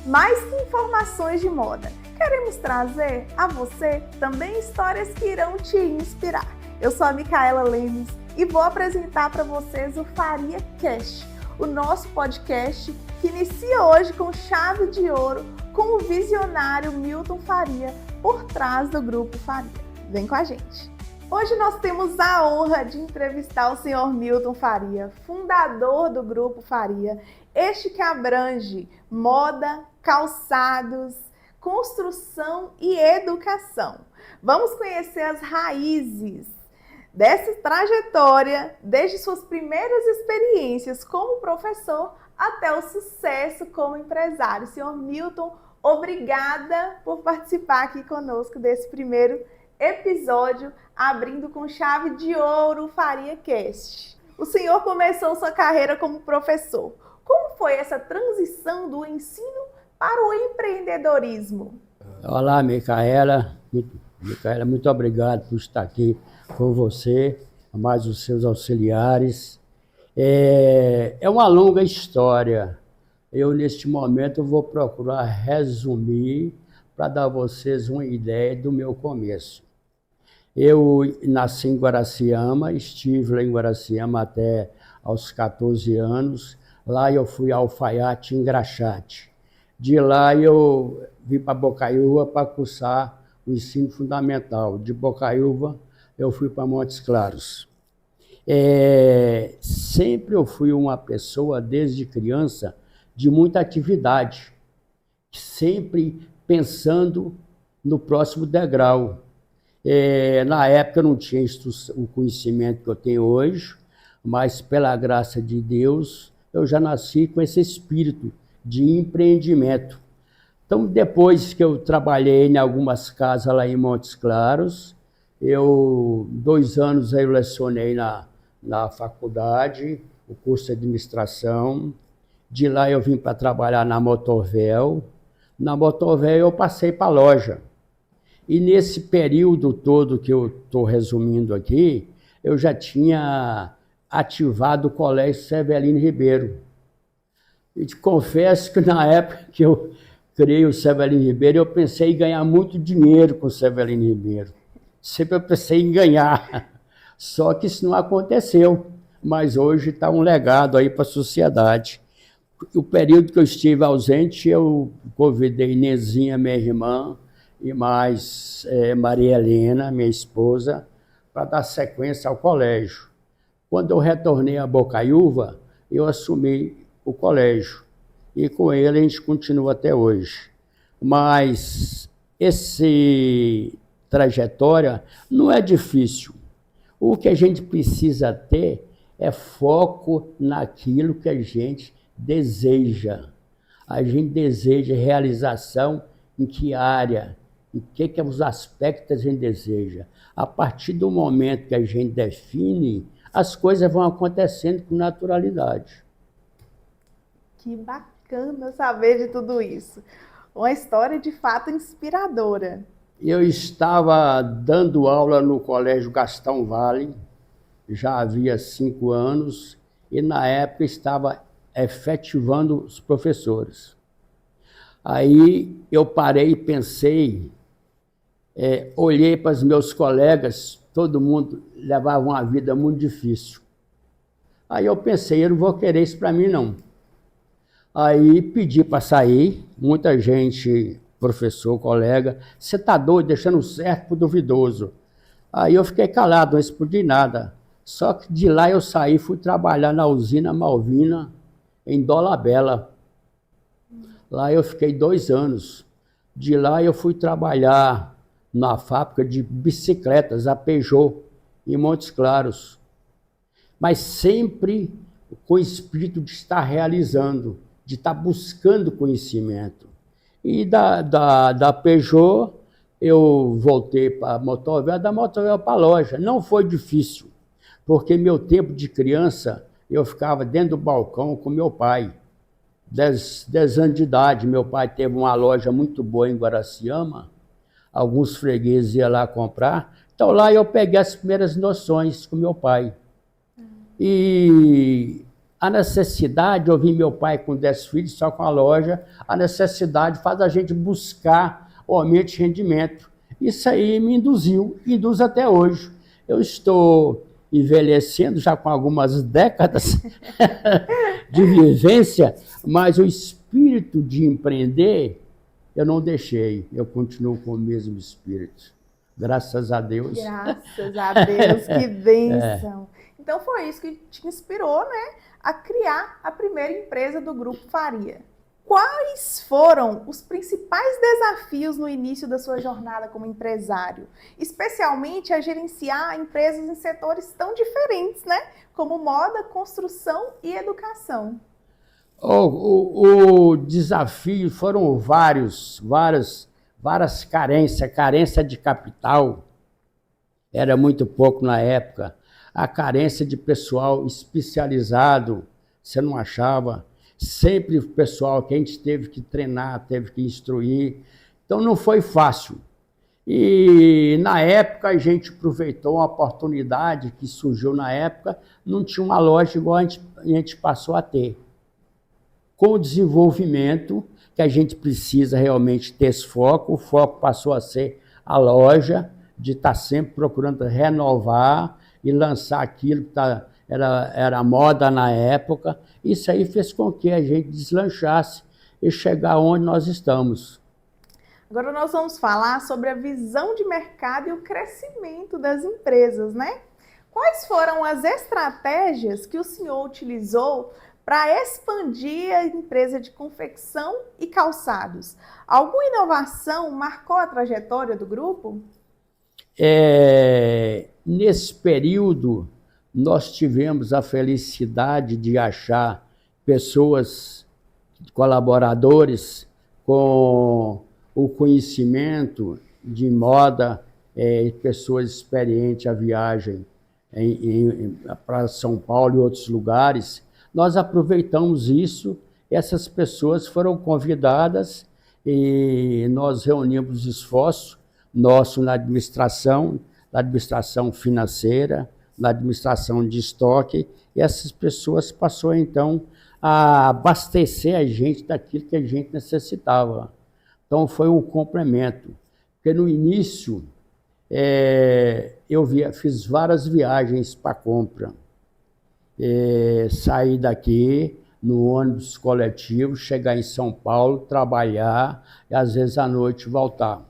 Mais que informações de moda, queremos trazer a você também histórias que irão te inspirar. Eu sou a Micaela Lemes e vou apresentar para vocês o Faria Cast, o nosso podcast que inicia hoje com chave de ouro com o visionário Milton Faria por trás do Grupo Faria. Vem com a gente! Hoje nós temos a honra de entrevistar o senhor Milton Faria, fundador do Grupo Faria, este que abrange moda, calçados, construção e educação. Vamos conhecer as raízes dessa trajetória, desde suas primeiras experiências como professor até o sucesso como empresário. Senhor Milton, obrigada por participar aqui conosco desse primeiro episódio, abrindo com chave de ouro o Faria Cast. O senhor começou sua carreira como professor. Como foi essa transição do ensino para o empreendedorismo? Olá, Micaela. Micaela, muito obrigado por estar aqui com você, mais os seus auxiliares. É uma longa história. Eu, neste momento, vou procurar resumir para dar a vocês uma ideia do meu começo. Eu nasci em Guaraciama, estive lá em Guaraciama até aos 14 anos. Lá eu fui alfaiate em Graxate. De lá eu vim para Bocaiúva para cursar o ensino fundamental. De Bocaiúva eu fui para Montes Claros. Sempre eu fui uma pessoa, desde criança, de muita atividade, sempre pensando no próximo degrau. Na época eu não tinha o conhecimento que eu tenho hoje, mas pela graça de Deus eu já nasci com esse espírito de empreendimento. Então, depois que eu trabalhei em algumas casas lá em Montes Claros, 2 anos eu lecionei na faculdade, o curso de administração. De lá eu vim para trabalhar na Motorvel. Na Motorvel eu passei para a loja. E nesse período todo que eu estou resumindo aqui, eu já tinha ativado o Colégio Severino Ribeiro. E te confesso que na época que eu criei o Severino Ribeiro, eu pensei em ganhar muito dinheiro com o Severino Ribeiro. Sempre eu pensei em ganhar, só que isso não aconteceu. Mas hoje está um legado aí para a sociedade. O período que eu estive ausente, eu convidei Nezinha, minha irmã, e mais Maria Helena, minha esposa, para dar sequência ao colégio. Quando eu retornei a Bocaiúva, eu assumi o colégio. E com ele a gente continua até hoje. Mas essa trajetória não é difícil. O que a gente precisa ter é foco naquilo que a gente deseja. A gente deseja realização em que área, em que os aspectos a gente deseja. A partir do momento que a gente define, as coisas vão acontecendo com naturalidade. Que bacana saber de tudo isso. Uma história de fato inspiradora. Eu estava dando aula no Colégio Gastão Vale, já havia 5 anos, e na época estava efetivando os professores. Aí eu parei e pensei, olhei para os meus colegas, todo mundo levava uma vida muito difícil. Aí eu pensei, eu não vou querer isso para mim não. Aí pedi para sair, muita gente, professor, colega, você está doido, deixando certo para o duvidoso. Aí eu fiquei calado, não respondi nada. Só que de lá eu saí, fui trabalhar na usina Malvina, em Dolabella. Lá eu fiquei 2 anos. De lá eu fui trabalhar na fábrica de bicicletas, a Peugeot, em Montes Claros. Mas sempre com o espírito de estar realizando, de estar buscando conhecimento. E da Peugeot, eu voltei para a Motorvel, da Motorvel para a loja. Não foi difícil, porque meu tempo de criança, eu ficava dentro do balcão com meu pai. 10 anos de idade, meu pai teve uma loja muito boa em Guaraciama, alguns fregueses iam lá comprar. Então lá eu peguei as primeiras noções com meu pai. E a necessidade, eu vi meu pai com 10 filhos, só com a loja, a necessidade faz a gente buscar o aumento de rendimento. Isso aí me induziu, induz até hoje. Eu estou envelhecendo já com algumas décadas de vivência, mas o espírito de empreender, eu não deixei, eu continuo com o mesmo espírito. Graças a Deus. Graças a Deus, que bênção. Então foi isso que te inspirou, né, a criar a primeira empresa do Grupo Faria. Quais foram os principais desafios no início da sua jornada como empresário? Especialmente a gerenciar empresas em setores tão diferentes, né? Como moda, construção e educação. O desafio foram várias carências. Carência de capital era muito pouco na época. A carência de pessoal especializado, você não achava. Sempre o pessoal que a gente teve que treinar, teve que instruir. Então não foi fácil. E na época a gente aproveitou uma oportunidade que surgiu na época, não tinha uma loja igual a gente passou a ter. Com o desenvolvimento, que a gente precisa realmente ter esse foco, o foco passou a ser a loja, de estar sempre procurando renovar e lançar aquilo que era moda na época. Isso aí fez com que a gente deslanchasse e chegar onde nós estamos. Agora nós vamos falar sobre a visão de mercado e o crescimento das empresas, né? Quais foram as estratégias que o senhor utilizou para expandir a empresa de confecção e calçados? Alguma inovação marcou a trajetória do grupo? Nesse período, nós tivemos a felicidade de achar pessoas, colaboradores, com o conhecimento de moda, pessoas experientes a viagem para São Paulo e outros lugares. Nós aproveitamos isso, essas pessoas foram convidadas e nós reunimos esforços nossos na administração financeira, na administração de estoque, e essas pessoas passaram então a abastecer a gente daquilo que a gente necessitava. Então foi um complemento, porque no início fiz várias viagens para compra. Sair daqui no ônibus coletivo, chegar em São Paulo, trabalhar e às vezes à noite voltar.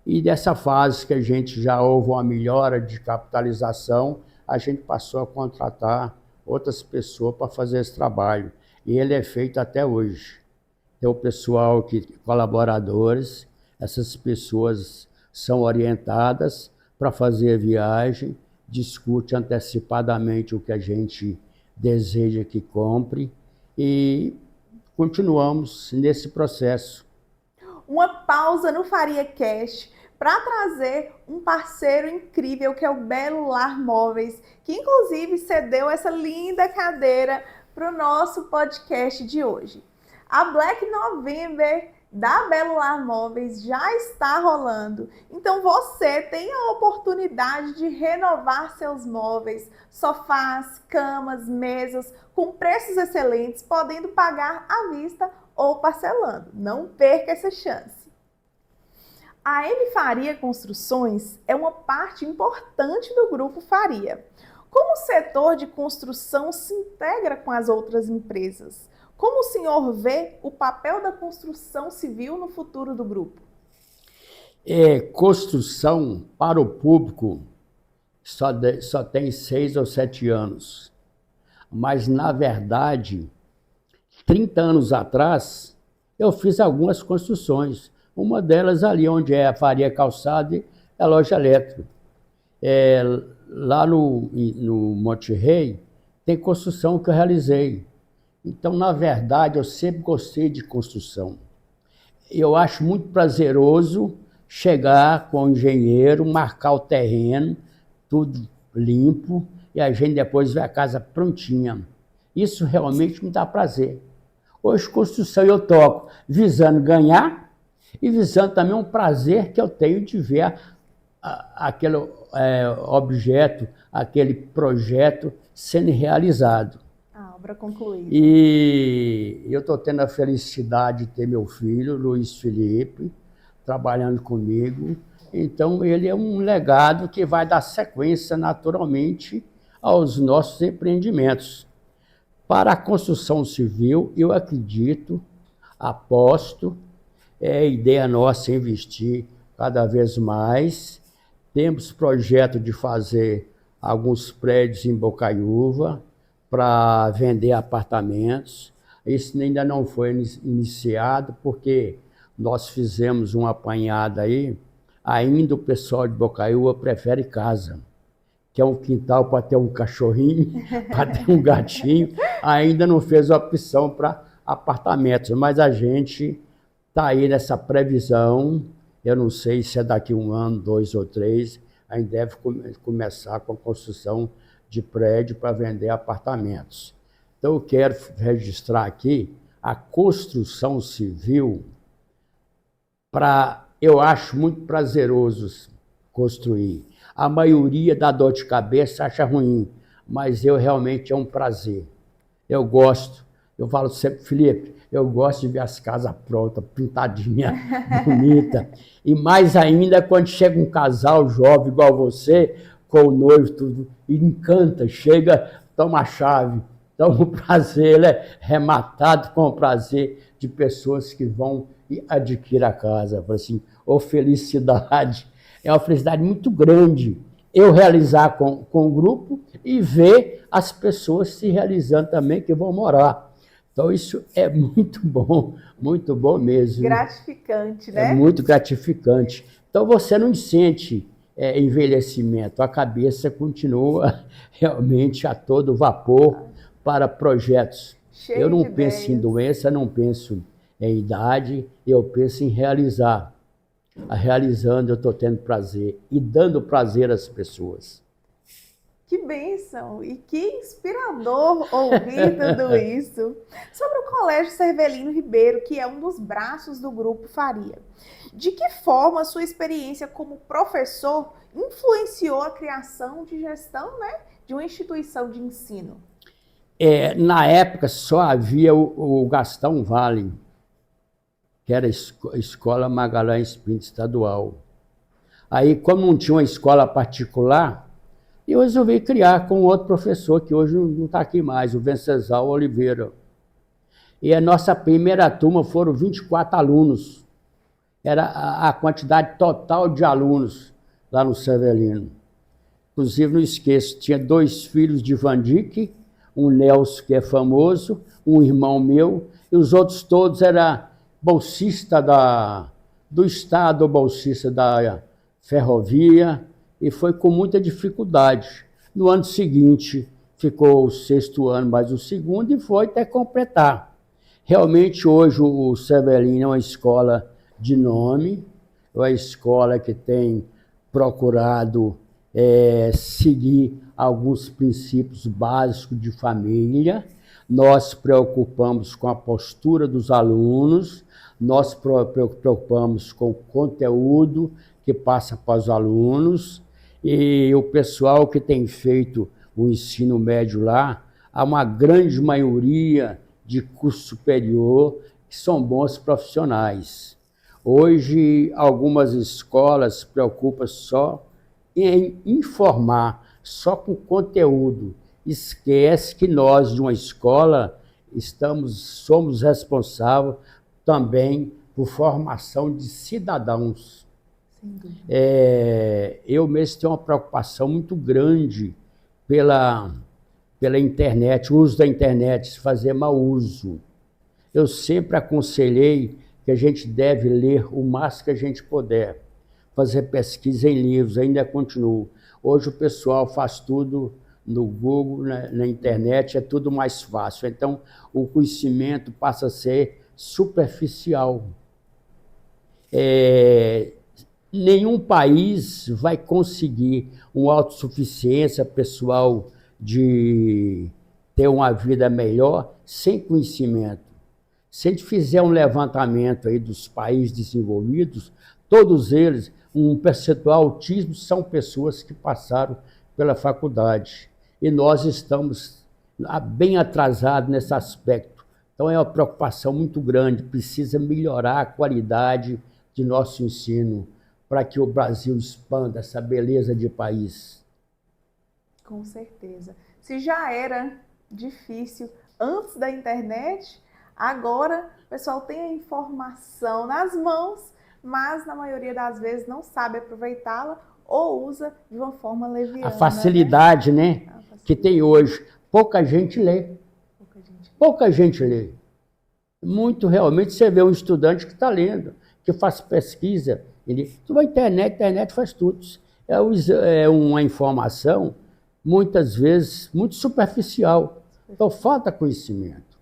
E dessa fase que a gente já houve uma melhora de capitalização, a gente passou a contratar outras pessoas para fazer esse trabalho. E ele é feito até hoje. Tem o pessoal, colaboradores, essas pessoas são orientadas para fazer a viagem, discute antecipadamente o que a gente deseja que compre e continuamos nesse processo. Uma pausa no Faria Cash para trazer um parceiro incrível que é o Belo Lar Móveis, que inclusive cedeu essa linda cadeira para o nosso podcast de hoje. A Black November da Belo Lar Móveis já está rolando, então você tem a oportunidade de renovar seus móveis, sofás, camas, mesas, com preços excelentes, podendo pagar à vista ou parcelando. Não perca essa chance. A M Faria Construções é uma parte importante do Grupo Faria. Como o setor de construção se integra com as outras empresas? Como o senhor vê o papel da construção civil no futuro do grupo? Construção para o público só tem 6 ou 7 anos. Mas, na verdade, 30 anos atrás, eu fiz algumas construções. Uma delas ali onde é a Faria Calçado é a loja elétrica. Lá no Monte Rei, tem construção que eu realizei. Então, na verdade, eu sempre gostei de construção. Eu acho muito prazeroso chegar com o engenheiro, marcar o terreno, tudo limpo, e a gente depois vê a casa prontinha. Isso realmente me dá prazer. Hoje, construção eu toco visando ganhar e visando também um prazer que eu tenho de ver aquele objeto, aquele projeto sendo realizado. para concluir. E eu estou tendo a felicidade de ter meu filho, Luiz Felipe, trabalhando comigo. Então, ele é um legado que vai dar sequência naturalmente aos nossos empreendimentos. Para a construção civil, eu acredito, aposto, é ideia nossa investir cada vez mais. Temos projeto de fazer alguns prédios em Bocaiúva para vender apartamentos. Isso ainda não foi iniciado, porque nós fizemos uma apanhada aí. Ainda o pessoal de Bocaiúva prefere casa, que é um quintal para ter um cachorrinho, para ter um gatinho. Ainda não fez opção para apartamentos, mas a gente está aí nessa previsão. Eu não sei se é daqui 1 ano, 2 ou 3, a gente deve começar com a construção de prédio para vender apartamentos. Então, eu quero registrar aqui a construção civil. Eu acho muito prazeroso construir. A maioria dá dor de cabeça, acha ruim, mas realmente é um prazer. Eu gosto. Eu falo sempre, Felipe, eu gosto de ver as casas prontas, pintadinha, bonita. E mais ainda quando chega um casal jovem igual você, com o noivo, tudo, e encanta, chega, toma a chave. Então o prazer ele é rematado com o prazer de pessoas que vão e adquirir a casa. Assim, felicidade. É uma felicidade muito grande eu realizar com o grupo e ver as pessoas se realizando também que vão morar. Então, isso é muito bom mesmo. Gratificante, né? É muito gratificante. Então, você não sente envelhecimento, a cabeça continua realmente a todo vapor para projetos. Eu não penso em doença, não penso em idade, eu penso em realizar. Realizando, eu estou tendo prazer e dando prazer às pessoas. Que bênção! E que inspirador ouvir tudo isso. Sobre o Colégio Cervelino Ribeiro, que é um dos braços do Grupo Faria. De que forma a sua experiência como professor influenciou a criação de gestão, né, de uma instituição de ensino? Na época, só havia o Gastão Vale, que era a Escola Magalhães Pinto Estadual. Aí, como não tinha uma escola particular, eu resolvi criar com outro professor, que hoje não está aqui mais, o Venceslau Oliveira. E a nossa primeira turma foram 24 alunos. Era a quantidade total de alunos lá no Cervelino. Inclusive, não esqueço, tinha 2 filhos de Vandique, um Nelson, que é famoso, um irmão meu, e os outros todos eram bolsista do Estado, bolsista da ferrovia, e foi com muita dificuldade. No ano seguinte, ficou o 6º ano, mais o 2º, e foi até completar. Realmente, hoje, o Cervelino é uma escola de nome, é uma escola que tem procurado seguir alguns princípios básicos de família. Nós preocupamos com a postura dos alunos, nós preocupamos com o conteúdo que passa para os alunos, e o pessoal que tem feito o ensino médio lá, há uma grande maioria de curso superior que são bons profissionais. Hoje, algumas escolas se preocupam só em informar, só com conteúdo. Esquece que nós, de uma escola, somos responsáveis também por formação de cidadãos. Eu mesmo tenho uma preocupação muito grande pela internet, o uso da internet, fazer mau uso. Eu sempre aconselhei que a gente deve ler o máximo que a gente puder, fazer pesquisa em livros, ainda continuo. Hoje o pessoal faz tudo no Google, na internet, é tudo mais fácil. Então, o conhecimento passa a ser superficial. Nenhum país vai conseguir uma autossuficiência pessoal de ter uma vida melhor sem conhecimento. Se a gente fizer um levantamento aí dos países desenvolvidos, todos eles, um percentual altíssimo, são pessoas que passaram pela faculdade. E nós estamos bem atrasado nesse aspecto. Então é uma preocupação muito grande, precisa melhorar a qualidade de nosso ensino para que o Brasil expanda essa beleza de país. Com certeza. Se já era difícil antes da internet, agora o pessoal tem a informação nas mãos, mas na maioria das vezes não sabe aproveitá-la ou usa de uma forma leviana. A facilidade, né? Que tem hoje. Pouca gente lê. Pouca gente lê. Muito realmente você vê um estudante que está lendo, que faz pesquisa. Tu vai à internet, a internet faz tudo. É uma informação, muitas vezes, muito superficial. Então falta conhecimento.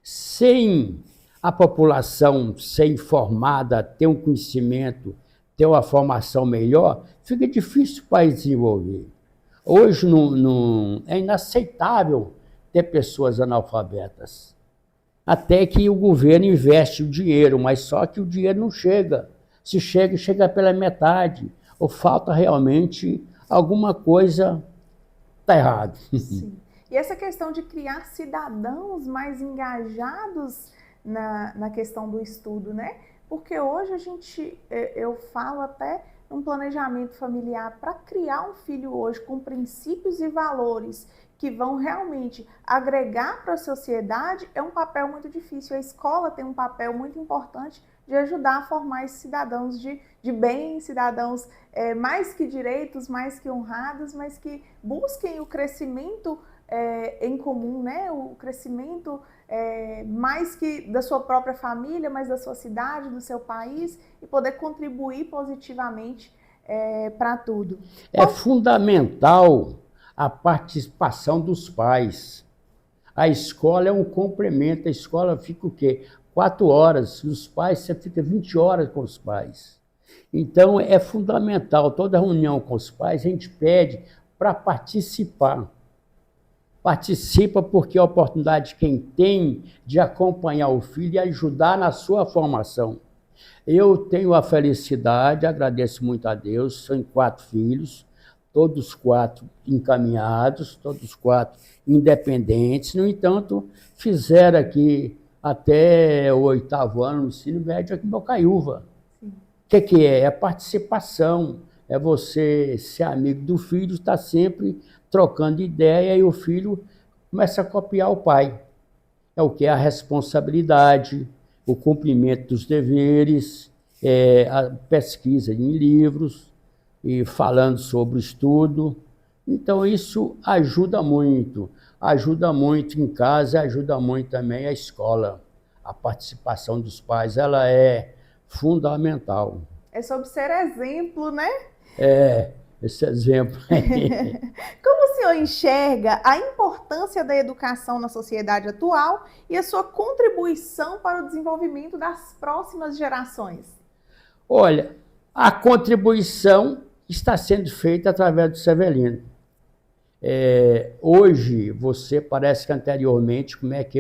Sem a população ser informada, ter um conhecimento, ter uma formação melhor, fica difícil o país desenvolver. Hoje é inaceitável ter pessoas analfabetas. Até que o governo investe o dinheiro, mas só que o dinheiro não chega. Se chega, chega pela metade. Ou falta realmente alguma coisa está errado. Sim. E essa questão de criar cidadãos mais engajados na questão do estudo, né? Porque hoje eu falo até um planejamento familiar para criar um filho hoje com princípios e valores que vão realmente agregar para a sociedade é um papel muito difícil. A escola tem um papel muito importante de ajudar a formar esses cidadãos de bem, cidadãos mais que direitos, mais que honrados, mas que busquem o crescimento em comum, né? O crescimento mais que da sua própria família, mas da sua cidade, do seu país, e poder contribuir positivamente para tudo. É fundamental a participação dos pais. A escola é um complemento, a escola fica o quê? 4 horas, os pais, você fica 20 horas com os pais. Então é fundamental, toda reunião com os pais, a gente pede para participar. Participa porque é a oportunidade quem tem de acompanhar o filho e ajudar na sua formação. Eu tenho a felicidade, agradeço muito a Deus, são 4 filhos, todos 4 encaminhados, todos 4 independentes. No entanto, fizeram aqui até o 8º ano no ensino médio aqui em Bocaiúva. O que é? É participação, é você ser amigo do filho, estar sempre trocando ideia e o filho começa a copiar o pai. É o que? A responsabilidade, o cumprimento dos deveres, a pesquisa em livros e falando sobre o estudo. Então isso ajuda muito em casa, ajuda muito também a escola. A participação dos pais, ela é fundamental. É sobre ser exemplo, né? Esse exemplo aí. Como o senhor enxerga a importância da educação na sociedade atual e a sua contribuição para o desenvolvimento das próximas gerações? Olha, a contribuição está sendo feita através do Severino. Hoje, você parece que anteriormente, como é que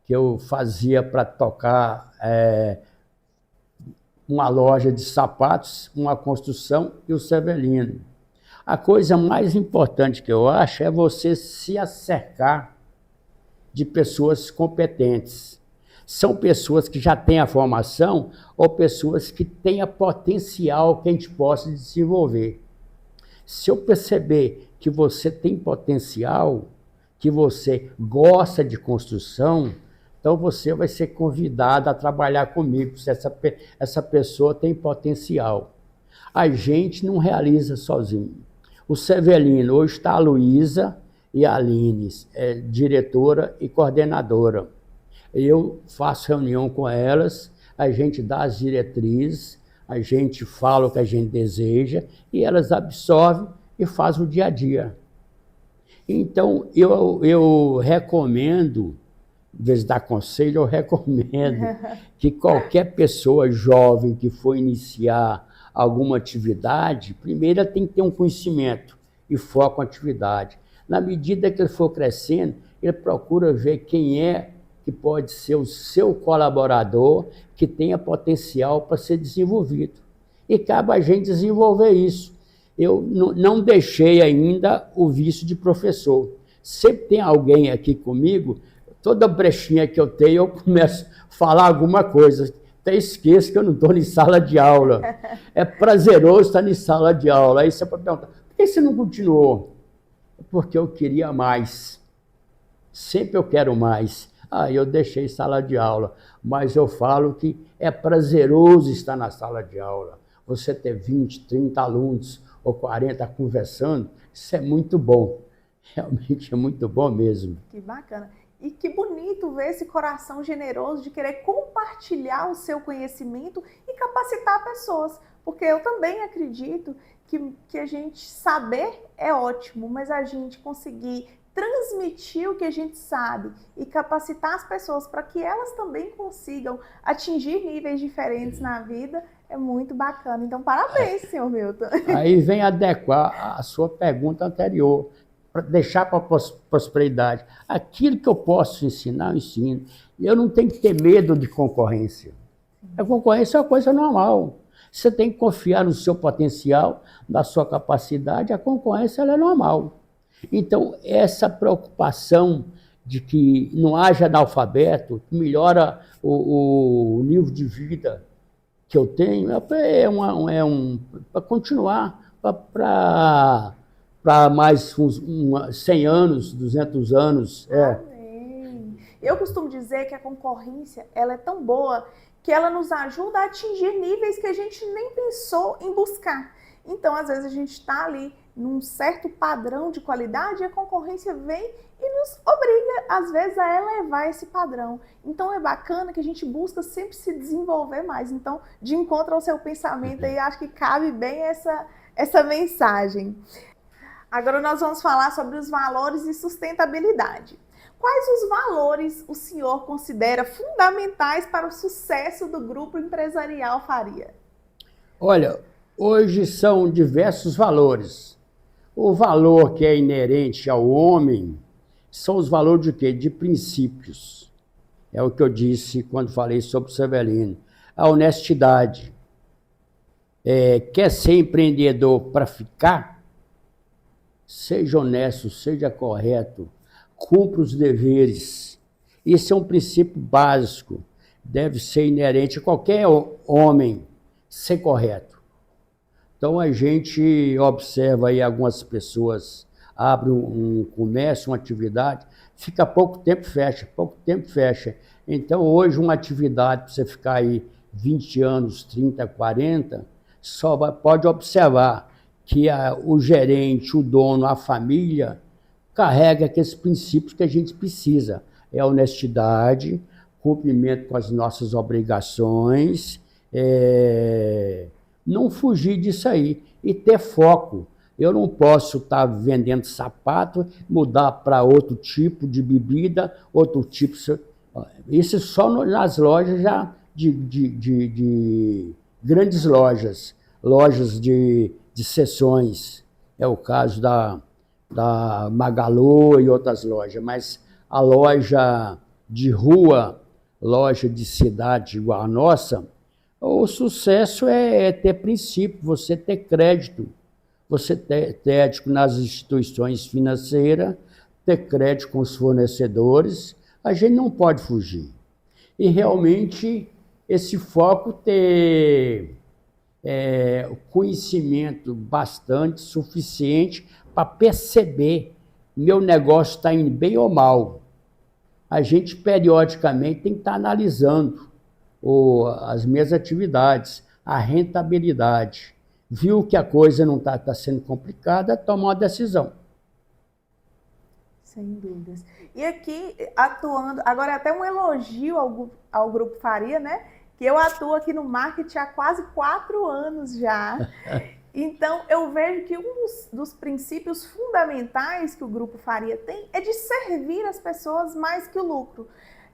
eu fazia para tocar uma loja de sapatos, uma construção e o Severino. A coisa mais importante que eu acho é você se acercar de pessoas competentes. São pessoas que já têm a formação ou pessoas que têm a potencial que a gente possa desenvolver. Se eu perceber que você tem potencial, que você gosta de construção, então você vai ser convidado a trabalhar comigo, se essa pessoa tem potencial. A gente não realiza sozinho. O Severino, hoje está a Luísa e a Aline, diretora e coordenadora. Eu faço reunião com elas, a gente dá as diretrizes, a gente fala o que a gente deseja e elas absorvem e fazem o dia a dia. Então, eu recomendo, em vez de dar conselho, eu recomendo que qualquer pessoa jovem que for iniciar alguma atividade, primeiro ela tem que ter um conhecimento e foco na atividade. Na medida que ele for crescendo, ele procura ver quem é que pode ser o seu colaborador, que tenha potencial para ser desenvolvido. E cabe a gente desenvolver isso. Eu não deixei ainda o vício de professor. sempre tem alguém aqui comigo, toda brechinha que eu tenho, eu começo a falar alguma coisa. Até esqueço que eu não estou em sala de aula. É prazeroso estar em sala de aula. Aí você pode perguntar, por que você não continuou? Porque eu queria mais. Sempre eu quero mais. Aí eu deixei sala de aula. Mas eu falo que é prazeroso estar na sala de aula. Você ter 20, 30 alunos ou 40 conversando, isso é muito bom. Realmente é muito bom mesmo. Que bacana. E que bonito ver esse coração generoso de querer compartilhar o seu conhecimento e capacitar pessoas. Porque eu também acredito que a gente saber é ótimo, mas a gente conseguir transmitir o que a gente sabe e capacitar as pessoas para que elas também consigam atingir níveis diferentes na vida é muito bacana. Então, parabéns, senhor Milton. Aí vem adequar a sua pergunta anterior, para deixar para a prosperidade. Aquilo que eu posso ensinar, eu ensino. Eu não tenho que ter medo de concorrência. A concorrência é uma coisa normal. Você tem que confiar no seu potencial, na sua capacidade. A concorrência ela é normal. Então, essa preocupação de que não haja analfabeto, que melhora o nível de vida que eu tenho, para continuar, para mais uns 100 anos, 200 anos. Amém. Eu costumo dizer que a concorrência ela é tão boa que ela nos ajuda a atingir níveis que a gente nem pensou em buscar. Então, às vezes, a gente está ali num certo padrão de qualidade e a concorrência vem e nos obriga, às vezes, a elevar esse padrão. Então, é bacana que a gente busca sempre se desenvolver mais. Então, de encontro ao seu pensamento, aí acho que cabe bem essa mensagem. Agora nós vamos falar sobre os valores e sustentabilidade. Quais os valores o senhor considera fundamentais para o sucesso do Grupo Empresarial Faria? Olha, hoje são diversos valores. O valor que é inerente ao homem são os valores de quê? De princípios. É o que eu disse quando falei sobre o Severino. A honestidade. Quer ser empreendedor para ficar? Seja honesto, seja correto, cumpra os deveres. Isso é um princípio básico, deve ser inerente a qualquer homem, ser correto. Então a gente observa aí algumas pessoas abrem um comércio, uma atividade, fica pouco tempo, fecha. Então hoje uma atividade para você ficar aí 20 anos, 30, 40, pode observar que o gerente, o dono, a família, carrega aqueles princípios que a gente precisa. É a honestidade, cumprimento com as nossas obrigações, não fugir disso aí e ter foco. Eu não posso estar vendendo sapato, mudar para outro tipo de bebida, outro tipo... Isso só nas lojas já de grandes lojas de seções, é o caso da Magalu e outras lojas, mas a loja de rua, loja de cidade igual a nossa, o sucesso é ter princípio, você ter crédito nas instituições financeiras, ter crédito com os fornecedores, a gente não pode fugir. E realmente esse foco ter conhecimento bastante suficiente para perceber meu negócio está indo bem ou mal. A gente periodicamente tem que estar analisando as minhas atividades, a rentabilidade. Viu que a coisa não está sendo complicada, toma uma decisão. Sem dúvidas. E aqui, atuando, agora é até um elogio ao Grupo Faria, né? Que eu atuo aqui no marketing há quase 4 anos já. Então, eu vejo que um dos princípios fundamentais que o Grupo Faria tem é de servir as pessoas mais que o lucro.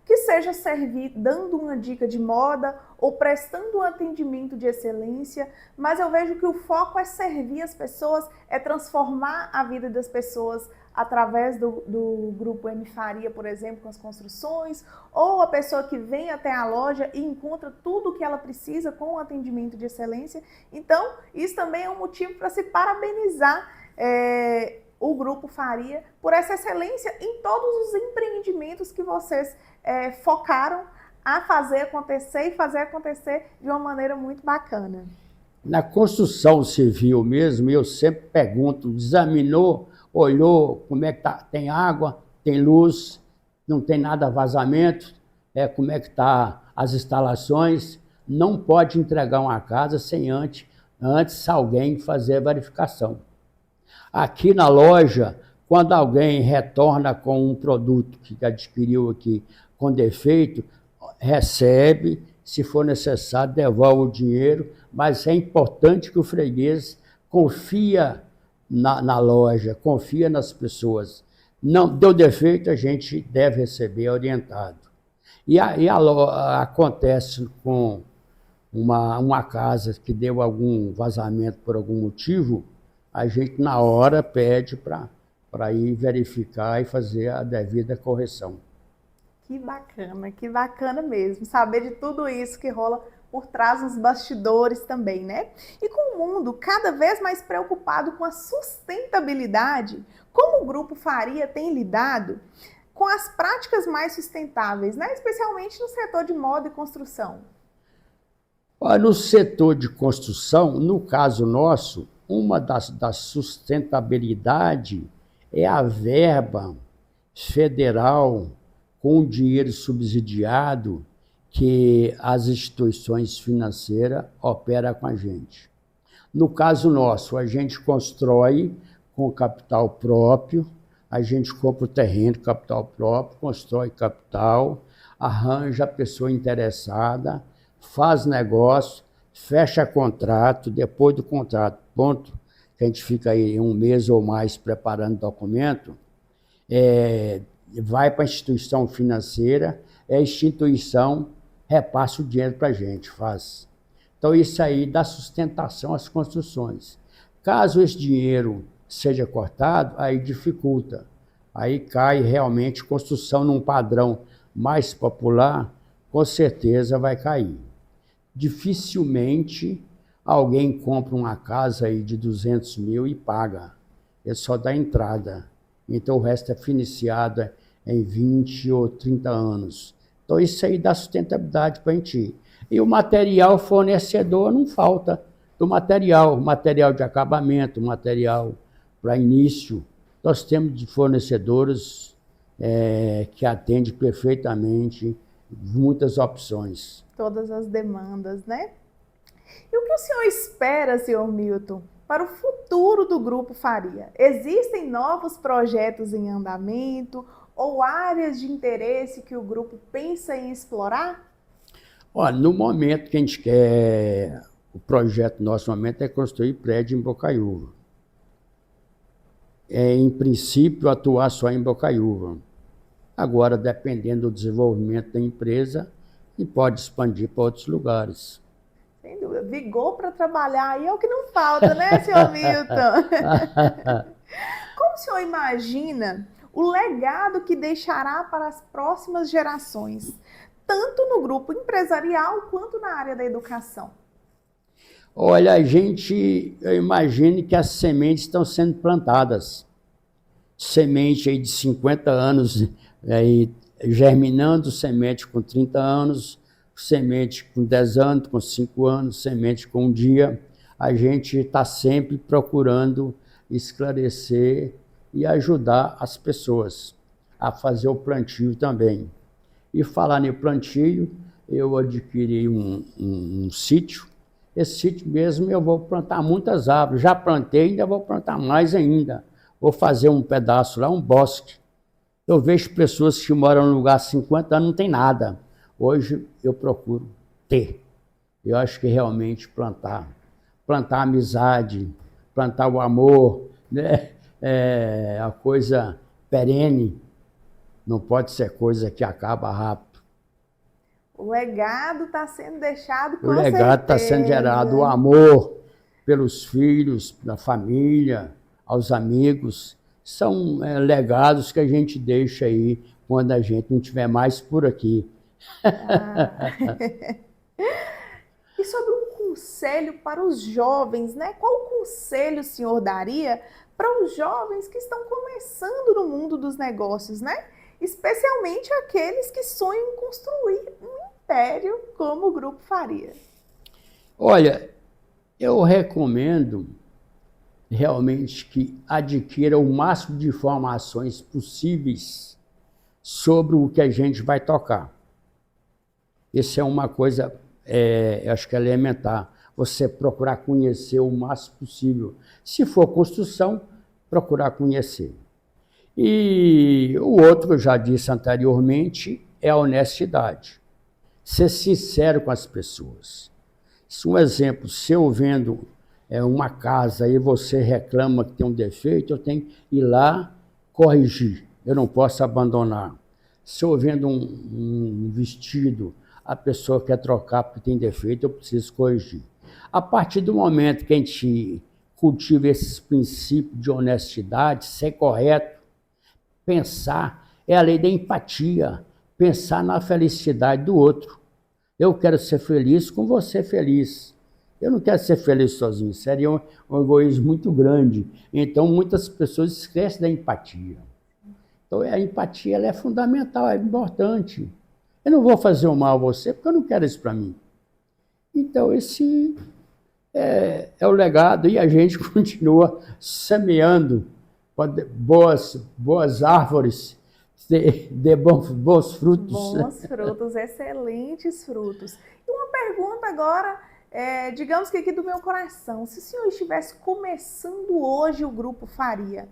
Que seja servir dando uma dica de moda ou prestando um atendimento de excelência, mas eu vejo que o foco é servir as pessoas, é transformar a vida das pessoas através do Grupo M Faria, por exemplo, com as construções, ou a pessoa que vem até a loja e encontra tudo o que ela precisa com um atendimento de excelência. Então, isso também é um motivo para se parabenizar o Grupo Faria por essa excelência em todos os empreendimentos que vocês focaram a fazer acontecer e fazer acontecer de uma maneira muito bacana. Na construção civil mesmo, eu sempre pergunto, examinou, olhou como é que tá, tem água, tem luz, não tem nada vazamento, como é que tá as instalações. Não pode entregar uma casa sem antes alguém fazer a verificação. Aqui na loja, quando alguém retorna com um produto que adquiriu aqui com defeito, recebe, se for necessário, devolve o dinheiro, mas é importante que o freguês confia na loja, confia nas pessoas. Não deu defeito, a gente deve receber orientado. Acontece com uma casa que deu algum vazamento por algum motivo, a gente na hora pede para ir verificar e fazer a devida correção. Que bacana mesmo, saber de tudo isso que rola por trás dos bastidores também, né? E com o mundo cada vez mais preocupado com a sustentabilidade, como o Grupo Faria tem lidado com as práticas mais sustentáveis, né? Especialmente no setor de moda e construção? No setor de construção, no caso nosso, uma da sustentabilidade é a verba federal com dinheiro subsidiado que as instituições financeiras operam com a gente. No caso nosso, a gente constrói com capital próprio, a gente compra o terreno, capital próprio, constrói capital, arranja a pessoa interessada, faz negócio, fecha contrato, depois do contrato, ponto, que a gente fica aí um mês ou mais preparando documento, vai para a instituição financeira, a instituição repassa o dinheiro para a gente, faz. Então isso aí dá sustentação às construções. Caso esse dinheiro seja cortado, aí dificulta. Aí cai realmente construção num padrão mais popular, com certeza vai cair. Dificilmente alguém compra uma casa aí de 200 mil e paga. Ele só dá entrada. Então o resto é financiado em 20 ou 30 anos. Então isso aí dá sustentabilidade para a gente ir. E o material fornecedor não falta do material de acabamento, material para início. Nós temos de fornecedores que atendem perfeitamente muitas opções. Todas as demandas, né? E o que o senhor espera, senhor Milton, para o futuro do Grupo Faria? Existem novos projetos em andamento ou áreas de interesse que o grupo pensa em explorar? Olha, no momento que a gente quer, o projeto nosso no momento é construir prédio em Bocaiúva. Em princípio, atuar só em Bocaiúva. Agora, dependendo do desenvolvimento da empresa, e pode expandir para outros lugares. Sem dúvida. Vigor para trabalhar aí é o que não falta, né, senhor Milton? Como o senhor imagina o legado que deixará para as próximas gerações, tanto no grupo empresarial quanto na área da educação? Olha, eu imagino que as sementes estão sendo plantadas. Semente aí de 50 anos, aí, germinando, semente com 30 anos, semente com 10 anos, com 5 anos, semente com um dia. A gente está sempre procurando esclarecer e ajudar as pessoas a fazer o plantio também. E falar em plantio, eu adquiri um sítio. Esse sítio mesmo eu vou plantar muitas árvores. Já plantei, ainda vou plantar mais ainda. Vou fazer um pedaço lá, um bosque. Eu vejo pessoas que moram num lugar há 50 anos, não tem nada. Hoje eu procuro ter. Eu acho que realmente plantar amizade, plantar o amor, né? É a coisa perene, não pode ser coisa que acaba rápido. O legado está sendo deixado com certeza. O legado está sendo gerado, o amor pelos filhos, da família, aos amigos. São legados que a gente deixa aí quando a gente não estiver mais por aqui. E E sobre um conselho para os jovens, né? Qual conselho o senhor daria para os jovens que estão começando no mundo dos negócios, né? Especialmente aqueles que sonham em construir um império como o Grupo Faria? Olha, eu recomendo realmente que adquira o máximo de informações possíveis sobre o que a gente vai tocar. Isso é uma coisa, eu acho que é elementar. Você procurar conhecer o máximo possível. Se for construção, procurar conhecer. E o outro, que eu já disse anteriormente, é a honestidade. Ser sincero com as pessoas. Um exemplo, se eu vendo uma casa e você reclama que tem um defeito, eu tenho que ir lá corrigir. Eu não posso abandonar. Se eu vendo um vestido, a pessoa quer trocar porque tem defeito, eu preciso corrigir. A partir do momento que a gente cultiva esses princípios de honestidade, ser correto, pensar, é a lei da empatia, pensar na felicidade do outro. Eu quero ser feliz com você feliz. Eu não quero ser feliz sozinho, seria um egoísmo muito grande. Então, muitas pessoas esquecem da empatia. Então, a empatia ela é fundamental, é importante. Eu não vou fazer o mal a você, porque eu não quero isso para mim. Então, esse é o legado, e a gente continua semeando boas árvores, de bons frutos. Bons frutos, excelentes frutos. E uma pergunta agora, digamos que aqui do meu coração, se o senhor estivesse começando hoje o Grupo Faria,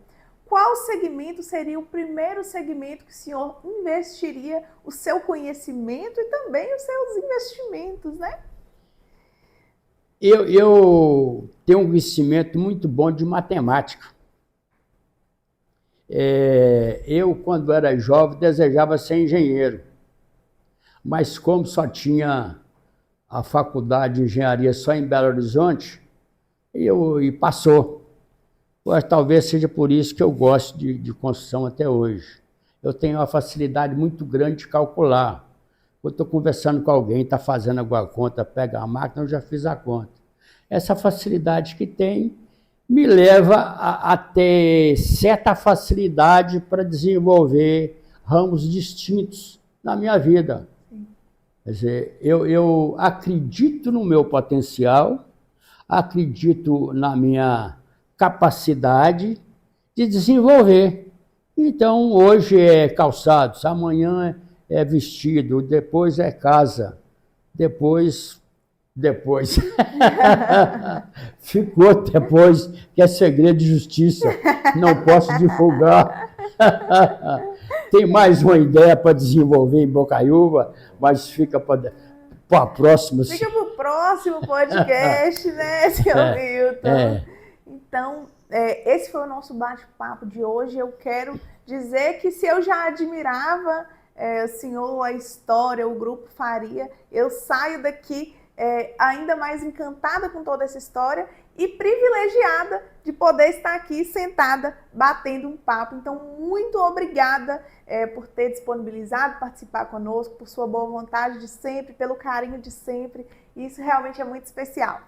qual segmento seria o primeiro segmento que o senhor investiria o seu conhecimento e também os seus investimentos, né? Eu tenho um conhecimento muito bom de matemática. Eu, quando era jovem, desejava ser engenheiro. Mas como só tinha a faculdade de engenharia só em Belo Horizonte, e passou. Mas talvez seja por isso que eu gosto de construção até hoje. Eu tenho uma facilidade muito grande de calcular. Quando estou conversando com alguém, está fazendo alguma conta, pega a máquina, eu já fiz a conta. Essa facilidade que tem me leva a ter certa facilidade para desenvolver ramos distintos na minha vida. Quer dizer, eu acredito no meu potencial, acredito na minha capacidade de desenvolver. Então, hoje é calçados, amanhã é vestido, depois é casa, depois ficou depois, que é segredo de justiça, não posso divulgar. Tem mais uma ideia para desenvolver em Bocaiúva, mas fica para a próxima. Fica para o próximo podcast, né, senhor Milton? Então, esse foi o nosso bate-papo de hoje. Eu quero dizer que se eu já admirava o senhor, a história, o Grupo Faria, eu saio daqui ainda mais encantada com toda essa história e privilegiada de poder estar aqui sentada batendo um papo. Então, muito obrigada por ter disponibilizado, participar conosco, por sua boa vontade de sempre, pelo carinho de sempre. Isso realmente é muito especial.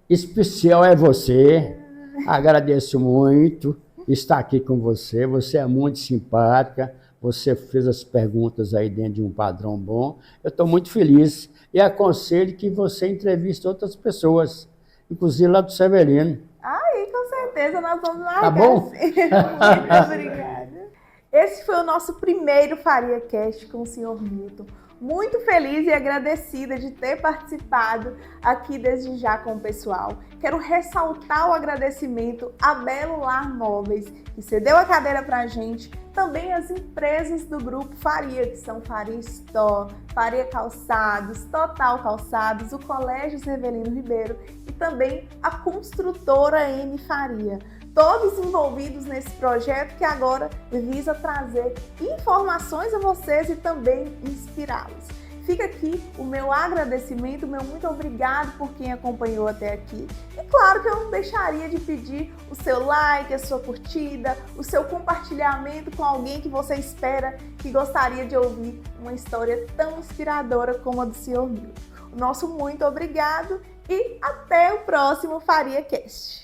Especial é você. Agradeço muito estar aqui com você. Você é muito simpática. Você fez as perguntas aí dentro de um padrão bom. Eu estou muito feliz e aconselho que você entreviste outras pessoas, inclusive lá do Severino. Com certeza nós vamos largar. Tá bom? Muito obrigada. Esse foi o nosso primeiro Faria Cast com o senhor Milton. Muito feliz e agradecida de ter participado aqui desde já com o pessoal. Quero ressaltar o agradecimento a Belo Lar Móveis, que cedeu a cadeira para a gente, também as empresas do Grupo Faria, que são Faria Store, Faria Calçados, Total Calçados, o Colégio Severino Ribeiro e também a construtora M Faria. Todos envolvidos nesse projeto que agora visa trazer informações a vocês e também inspirá-los. Fica aqui o meu agradecimento, o meu muito obrigado por quem acompanhou até aqui. E claro que eu não deixaria de pedir o seu like, a sua curtida, o seu compartilhamento com alguém que você espera que gostaria de ouvir uma história tão inspiradora como a do senhor Milton. Nosso muito obrigado e até o próximo Faria Cast.